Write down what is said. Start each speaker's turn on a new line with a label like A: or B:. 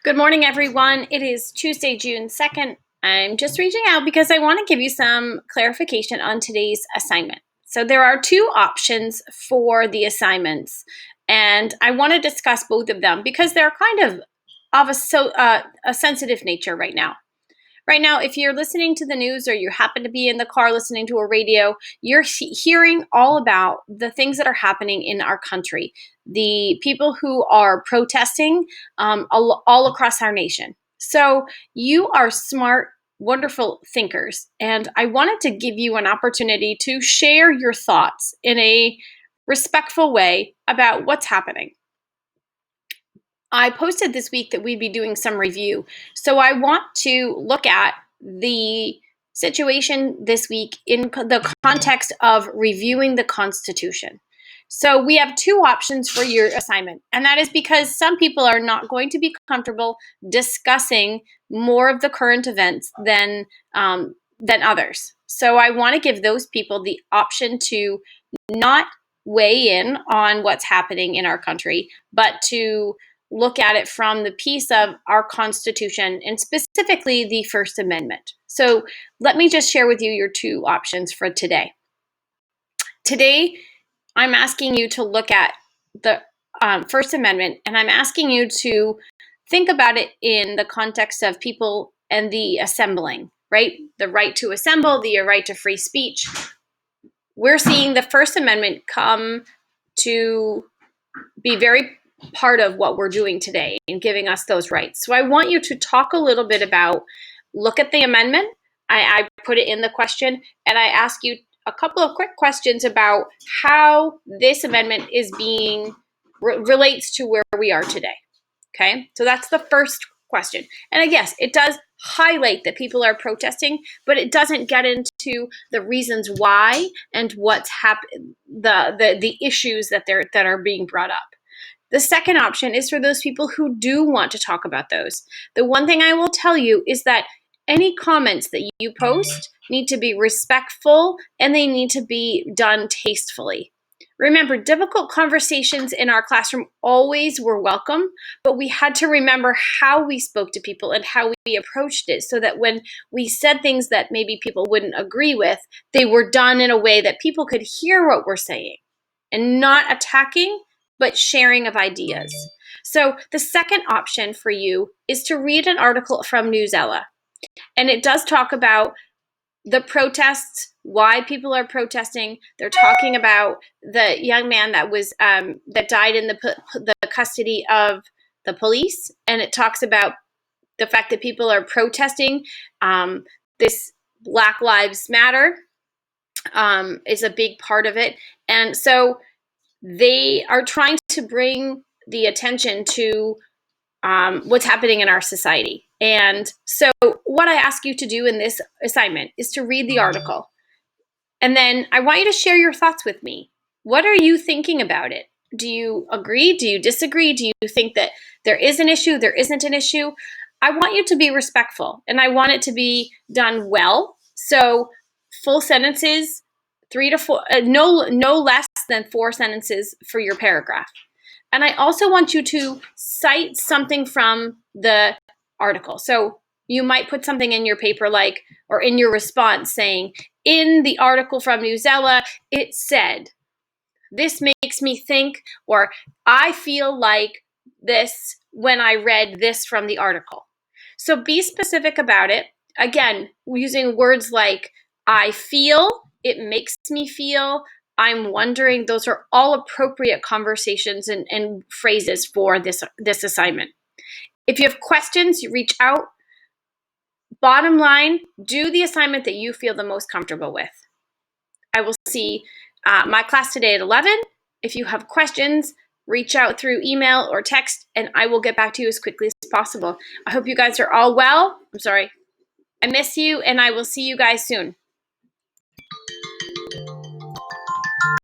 A: Good morning, everyone. It is Tuesday, June 2nd. I'm just reaching out because I want to give you some clarification on today's assignment. So there are two options for the assignments, and I want to discuss both of them because they're kind of a sensitive nature right now. Right now, if you're listening to the news or you happen to be in the car listening to a radio, you're hearing all about the things that are happening in our country, the people who are protesting all across our nation. So you are smart, wonderful thinkers, and I wanted to give you an opportunity to share your thoughts in a respectful way about what's happening. I posted this week that we'd be doing some review. So I want to look at the situation this week in the context of reviewing the Constitution. So we have two options for your assignment, and that is because some people are not going to be comfortable discussing more of the current events than others. So I want to give those people the option to not weigh in on what's happening in our country, but to look at it from the piece of our Constitution and specifically the First Amendment. So let me just share with you your two options for today. Today, I'm asking you to look at the First Amendment, and I'm asking you to think about it in the context of people and the assembling, right? The right to assemble, the right to free speech. We're seeing the First Amendment come to be very part of what we're doing today in giving us those rights. So I want you to talk a little bit about, look at the amendment. I put it in the question, and I ask you a couple of quick questions about how this amendment is being relates to where we are today. Okay, so that's the first question. And yes, it does highlight that people are protesting, but it doesn't get into the reasons why and what's happened, the issues that are being brought up. The second option is for those people who do want to talk about those. The one thing I will tell you is that any comments that you post need to be respectful and they need to be done tastefully. Remember, difficult conversations in our classroom always were welcome, but we had to remember how we spoke to people and how we approached it so that when we said things that maybe people wouldn't agree with, they were done in a way that people could hear what we're saying and not attacking, but sharing of ideas. So the second option for you is to read an article from Newsella. And it does talk about the protests, why people are protesting. They're talking about the young man that was that died in the custody of the police, and it talks about the fact that people are protesting. This Black Lives Matter is a big part of it, and so they are trying to bring the attention to what's happening in our society. And so what I ask you to do in this assignment is to read the article. And then I want you to share your thoughts with me. What are you thinking about it? Do you agree? Do you disagree? Do you think that there is an issue? There isn't an issue? I want you to be respectful, and I want it to be done well. So full sentences, 3 to 4, no less than 4 sentences for your paragraph. And I also want you to cite something from the article. So you might put something in your paper or in your response saying, in the article from Newsella, it said, this makes me think, or I feel like this when I read this from the article. So be specific about it. Again, using words like I feel, it makes me feel, I'm wondering, those are all appropriate conversations and phrases for this assignment. If you have questions, you reach out. Bottom line, do the assignment that you feel the most comfortable with. I will see my class today at 11. If you have questions, reach out through email or text, and I will get back to you as quickly as possible. I hope you guys are all well. I miss you, and I will see you guys soon.